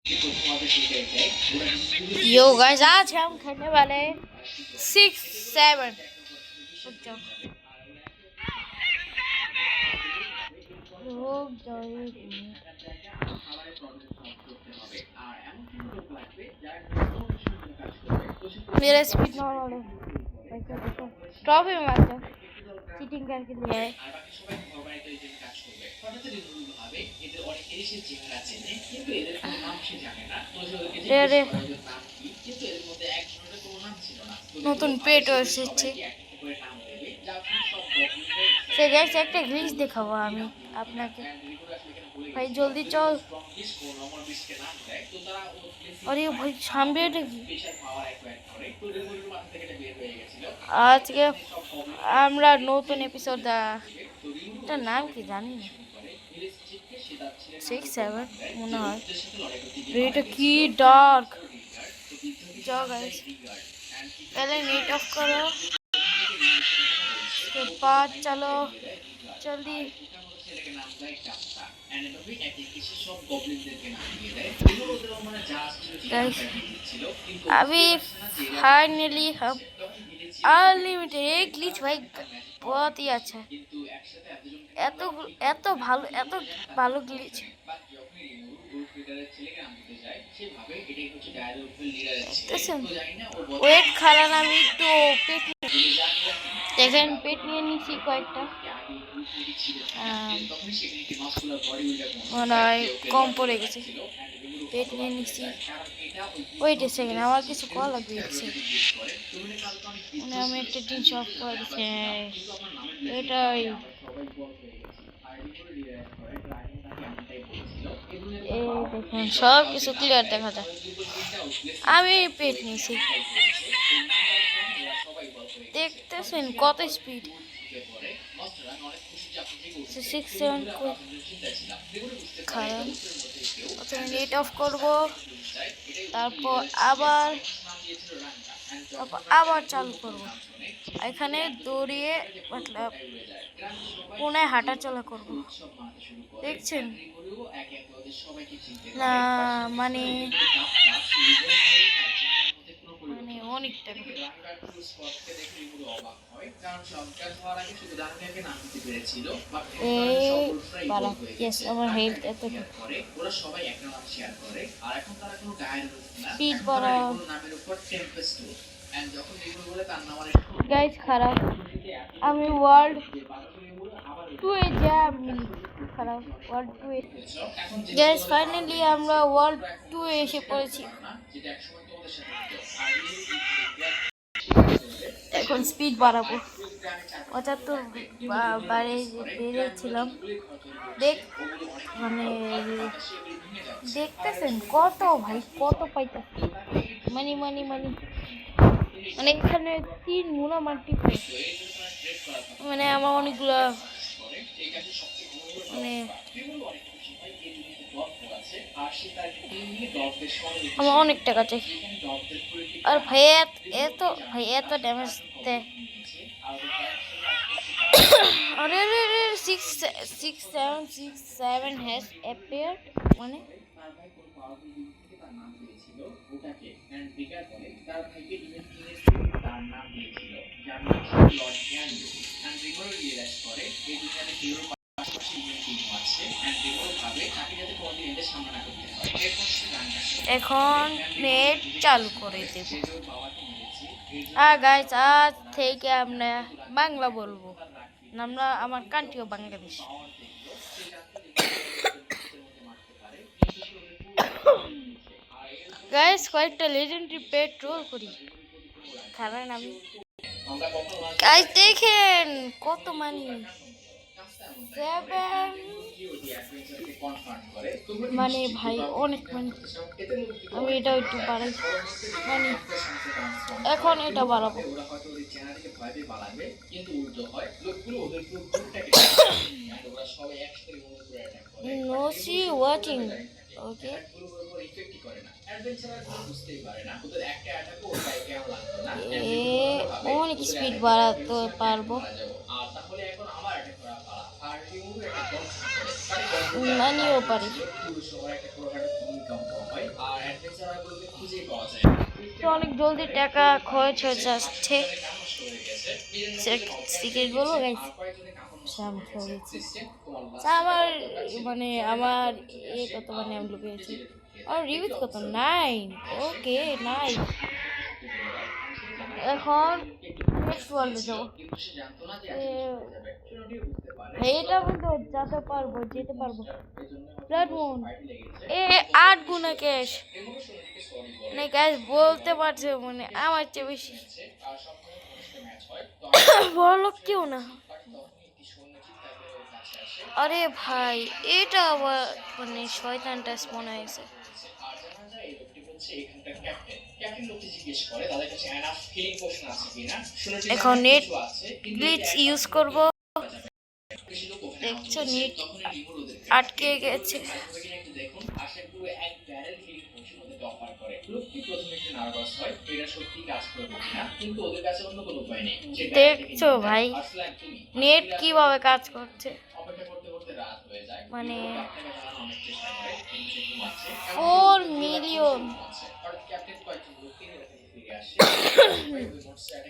Yo guys, आज हम खेलने वाले हैं 6-7। मेरा स्पीड नॉर्मल है। ट्रॉफी में मार दो, चीटिंग करके ले आए। নতুন পেট এসেছে। সে গাইস, একটা গ্লিচ দেখাবো আমি আপনাকে। ভাই জলদি চল। আরে ভাই সামনে এটা কি? আজকে আমরা নতুন এপিসোড, এটার নাম কি জানি না, 6-7 মনে হয়। এটা কি ডার্ক। जाओ गाइस, पहले नेट ऑफ करो, उसके बाद चलो जल्दी। गाइस अभी फाइनली हम अनलिमिटेड एक ग्लिच भाई बहुत ही अच्छा है। এত ভালো গ্লিচ। ওয়েট খারাপ, আমি একটু পেট দেখেন, পেট নিয়ে নিচ্ছি কয়েকটা, মনে হয় কম পড়ে গেছে। পেট নিয়ে নিচ্ছি। ওয়েট এ সেকেন্ড, আমার কিছু কল লাগবে। মানে আমি একটা জিনিস অফ করে দিচ্ছি। এটাই এই দেখুন, সব কিছু ক্লিয়ার দেখা যায়। আমি পেট নিয়েছি, দেখতেছেন কত স্পিড। 6-7 খারাপ। প্রথমে নেট অফ করবো, তারপর আবার চালু করবো। এখানে দৌড়িয়ে মতলব কোনায় হাঁটা চলা করবো, দেখছেন না? মানে অনেক টাকা। আমার হেলথ এত স্পিড বাড়াও গাইস। খারাপ, আমি ওয়ার্ল্ড 2 এ যাই। খারাপ, ওয়ার্ল্ড 2 এ। গাইস ফাইনালি আমরা ওয়ার্ল্ড 2 এ এসে পড়েছি। এখন স্পিড বাড়াবো। 75 বেড়েছিলাম। মানে দেখতেছেন কত ভাই, কত পাইতেছে। মানে এখানে 3 মুনা মাটি, মানে আমার অনেকগুলো, মানে আমার অনেক টাকা চাই। আর ভাই এত ড্যামেজ দেয়। अरे 6-7 has appeared, মানে এখন নেট চালু করে দেব। গাইস আজ থেকে আমরা বাংলা বলবো। আমরা, আমার কান্ট্রিও বাংলাদেশ। গাইস কয়েকটা লেজেন্ডারি পেট রোল করি, কারণ আমি গাইস দেখেন কত মানি 7, মানে ভাই অনেক মানি। আমি এটা একটু বাড়াই, মানে এখন এটা বাড়াবো। No see watching, okay. অনেক স্পিড বাড়াতে পারবো। মানিও পারি। তো অনেক জলদি টাকা খরচ হয়ে যাচ্ছে। সিক্রেট বলবো গাইস, আমার মানে আমার কত মানে আমি লুকিয়েছি, আর রিভিউ কত 9। ওকে 9। এখন নেক্সট ওয়ার্ল্ডে যাবো। এটা কিন্তু যেতে পারবো। ব্লাড মুন এ 8 গুণা ক্যাশ মানে গ্যাস বলতে পারছে মানে আমার চেয়ে বেশি বড় লোক কেউ না। আরে ভাই এটা আবার মানে শয়তানটা মনে হয়েছে। এখন নেট গ্লিচ ইউজ করব। দেখছো নেট আটকে গেছে। দেখছো ভাই নেট কিভাবে কাজ করছে, মানে 4 মিলিয়ন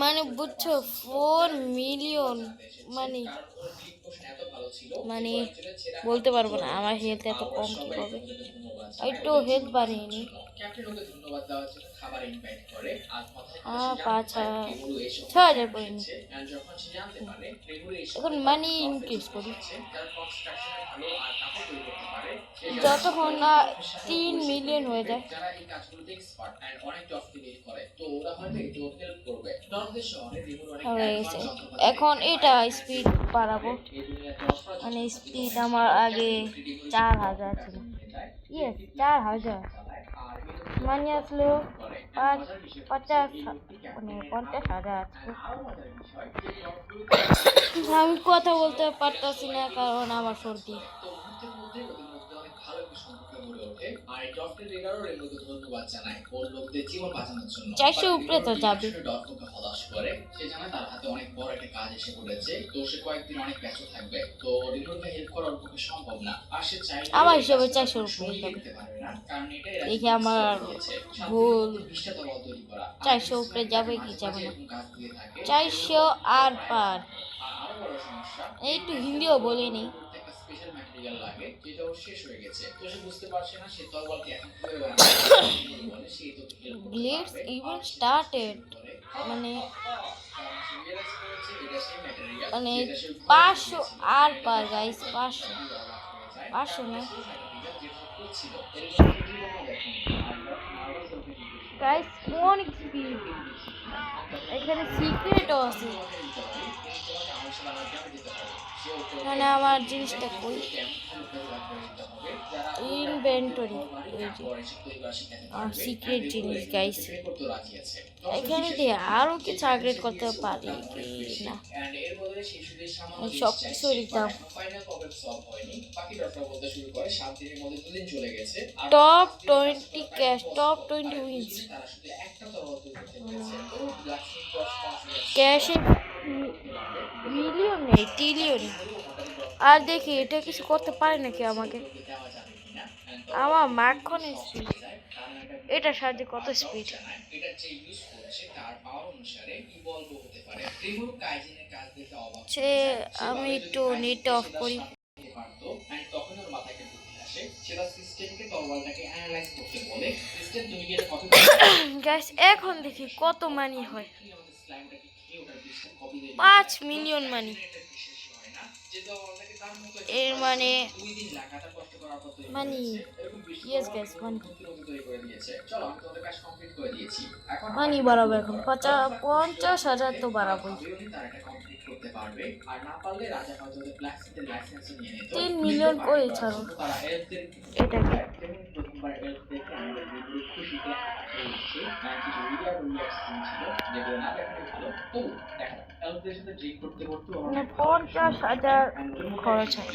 মানে বুঝছো 4 মিলিয়ন মানে মানে বলতে পারবো না আমার হেলথ এত কম কিভাবে, একটু হেলথ বাড়িনি। 6,000 করিনি, এখন মানি ইনক্রিজ করি যতক্ষণ না 3 মিলিয়ন হয়ে যায়। এখন এটা স্পিড বাড়াবো, মানে স্পিড আমার আগে 4,000 ছিল, ইয়েস 4,000 মানে আসলো 50,000 আমি কথা বলতে পারতাছি না কারণ আমার সর্দি। 400 উপরে তো যাবে। আমার হিসেবে 400 উপরে যাবে, দেখি আমার ভুল। 400 উপরে যাবে কি যাবে না, 400 আর পার। একটু হিন্দিও বলিনি। গ্লিটস ইভেন্ট স্টার্টেড মানে 500 আর পার গাইস, 500 না গাইস, অনেক স্পিড। এখানে সিক্রেটও আছে, মানে আমার জিনিসটা কই ইনভেন্টরি, সিক্রেট জিনিস গাইস। এখানে দিয়ে আরো কিছু আপগ্রেড করতে পারি কি না, সব কিছুর দাম। টপ 20 ক্যাশ, টপ 20 উইন্স ক্যাশে মিলিয়ন নেই, ট্রিলিয়ন। আর দেখি এটা কিছু করতে পারে নাকি আমাকে। আমার মাখন স্পিড, এটা সাহায্যে কত স্পিড। আমি একটু নেট অফ করি। গ্যাস এখন দেখি কত মানি হয়, 5 মিলিয়ন মানি। এর মানে মানি ইয়েস গ্যাস মানি বাড়াবো এখন 50,000 তো বাড়াবো। 3 মিলিয়ন করে ছাড়ো এটাকে। মানে 50,000 খরচ হয়,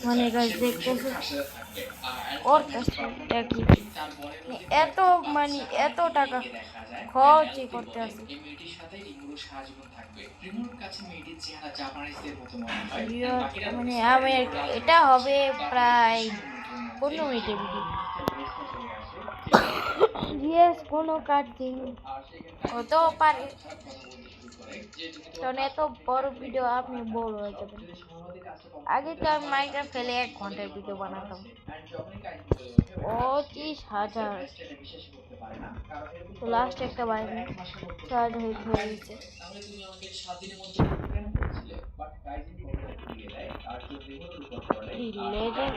মানে গাছ দেখতেছে ওর কাছে কি এত মানে এত টাকা খরচই করতে আছে। মানে আমি এটা হবে প্রায় 15 মিনিটের ভিডিও। ইয়েস কোনো কাটিং হতেও পারে, কারণ এত বড় ভিডিও আপনি বোর হয়ে যাবেন। আগে তো আমি মাইনক্রাফট ফেলে 1 ঘন্টার ভিডিও বানাতাম, 25,000, তো লাস্ট একটা বানাই 6,000 হিট হয়ে গেছে। লেজেন্ড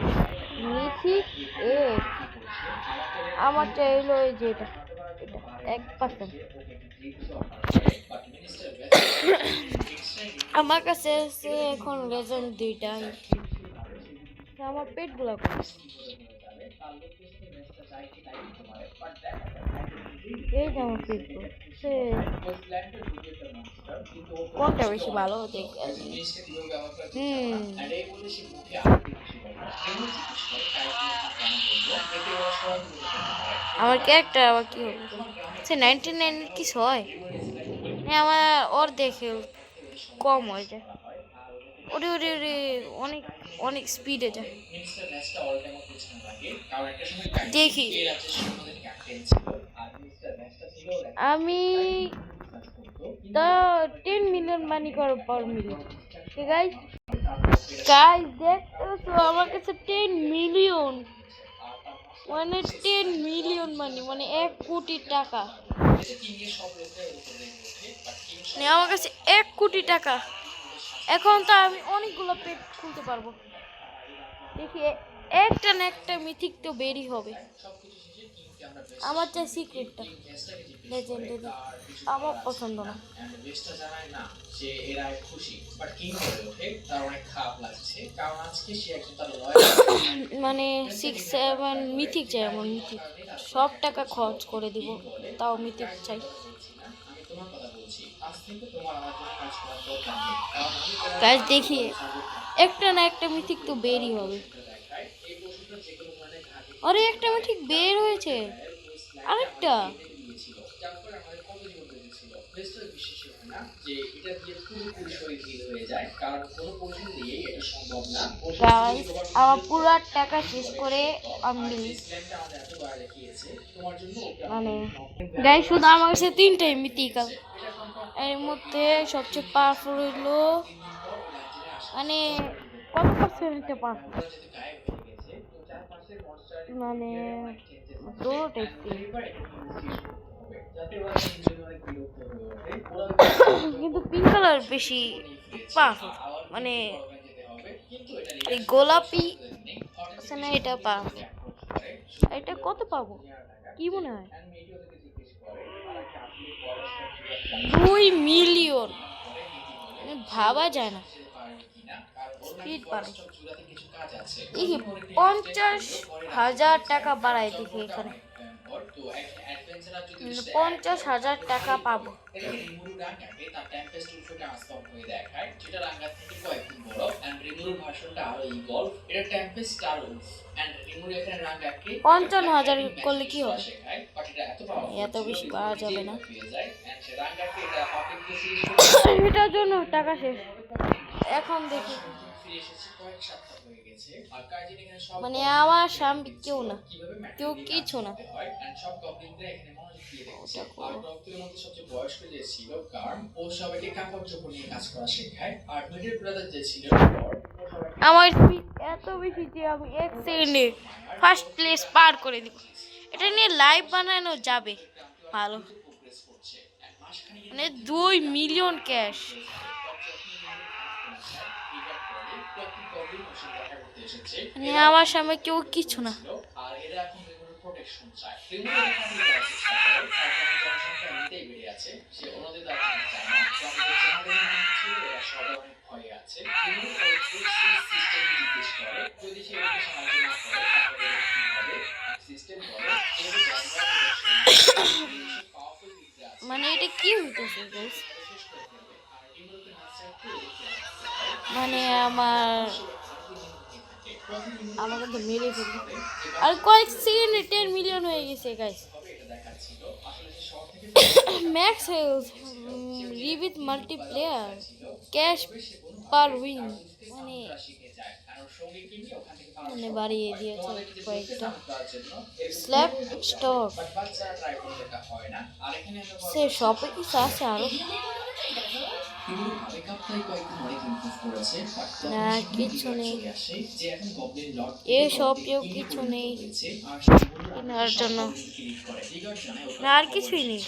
মিথিক এ আমার চাইল ওই যে এটা 1%। আমার কাছে আছে এখন লেজেন্ড 2টাই। আমার পেটগুলো এই যে আমার পেটগুলো কোনটা বেশি ভালো দেখে আমার ক্যারেক্টার আবার কি হবে, সে 99 কিছু হয় আমার ওর দেখে কম হয়ে যায়, ওরে ওরে ওরে অনেক অনেক স্পিডে যায়। দেখি আমি তো 10 মিলিয়ন মানি করো পার মিনিট। ঠিক আছে গাইস, দেখতেছো আমার কাছে 10 মিলিয়ন, মানে 10 মিলিয়ন মানে 1 কোটি টাকা, মানে আমার কাছে 1 কোটি টাকা। এখন তো আমি অনেকগুলো পেট খুলতে পারবো। দেখি একটা না একটা মিথিক তো বেরই হবে। আমার চাই সিক্রেটটা, লেজেন্ডারি আমার পছন্দ না। মানে 6-7 মিথিক চাই, আমার মিথিক সব টাকা খরচ করে দিব, তাও মিথিক চাই। গাইস দেখি একটা না একটা মিথিক তো বেরই হবে। আরে একটা মিথিক বের হয়েছে, আরেকটা গাইস আমার পুরো টাকা শেষ করে আমি মানে গাইস শুধু আমার কাছে 3টাই মিথিক, এর মধ্যে সবচেয়ে পাওয়ারফুল হইলো মানে কত পার্সেন্টটা পাওয়ারফুল, মানে দুটোই কিন্তু পিঙ্ক কালার বেশি পাওয়ারফুল, মানে এই গোলাপি আছে না এটা পাওয়ারফুল। এটা কত পাবো কি মনে হয়? 2 মিলিয়ন, ভাবা যায় না। স্পিড বাড়াই দেখি 50,000 টাকা বাড়াই, দেখি এখানে 50,000 টাকা পাবো। পঞ্চান্ন হাজার করলে কি হবে? এত বেশি পাওয়া যাবে না, এটার জন্য টাকা শেষ। এখন দেখি মানে আমার সামনে কেউ না, কেউ কিছু না। আমার এত বেশি যে আমি 1 সেকেন্ডে ফার্স্ট প্লেস পার করে দিব। এটা নিয়ে লাইভ বানানো যাবে ভালো, মানে 2 মিলিয়ন ক্যাশ। মানে আমার সামনে কেউ কিছু না। মানে এটা কি হইতেছে গাইস, মানে আমাকে তো মেরে ফেলবে, আর কয়েক সেকেন্ডে 10 মিলিয়ন হয়ে গেছে guys. Max health revive multiplayer cash per win, মানে মানে বাড়িয়ে দিয়েছে কয়েকটা স্ল্যাব স্টোর। সে শপে কিছু আছে আরো? না, কিছু নেই। এ শপেও কিছু নেই কেনার জন্য, না আর কিছুই নেই,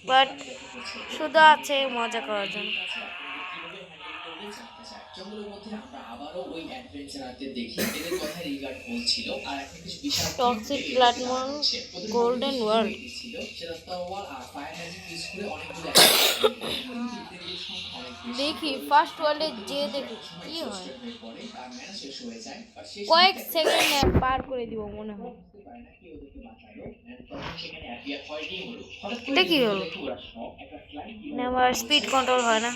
বাট শুধু আছে মজা করার জন্য। Toxic platform golden world. দেখি ফার্স্ট ওয়ার্ল্ডে যে দেখি কি হয়। কয়েক সেকেন্ড পার করে দিব মনে হয়। এটা কি হলো? না, আমার স্পিড কন্ট্রোল হয় না।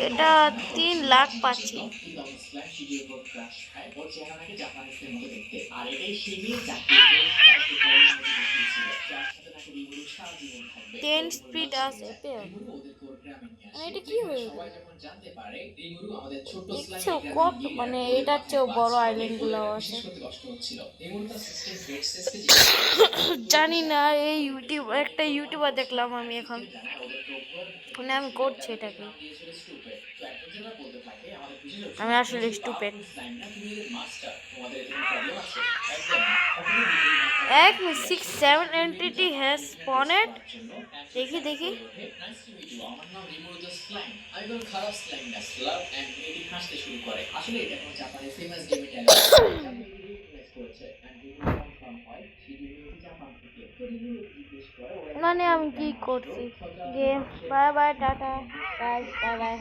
এটা 3 লাখ পাচ্ছি। টেন স্পিড আছে পেয়ে। এটা কি হয়ে দেখছো কত, মানে এটার চেয়েও বড় আইল্যান্ড গুলো আছে। জানি না, এই একটা ইউটিউবার দেখলাম আমি এখন, মানে আমি করছি এটাকে। আমি আসলে স্টুপিড। 6-7 entity has spawned. দেখি দেখি। মানে আমি কি করছি? Game. Bye bye, tata guys, bye bye.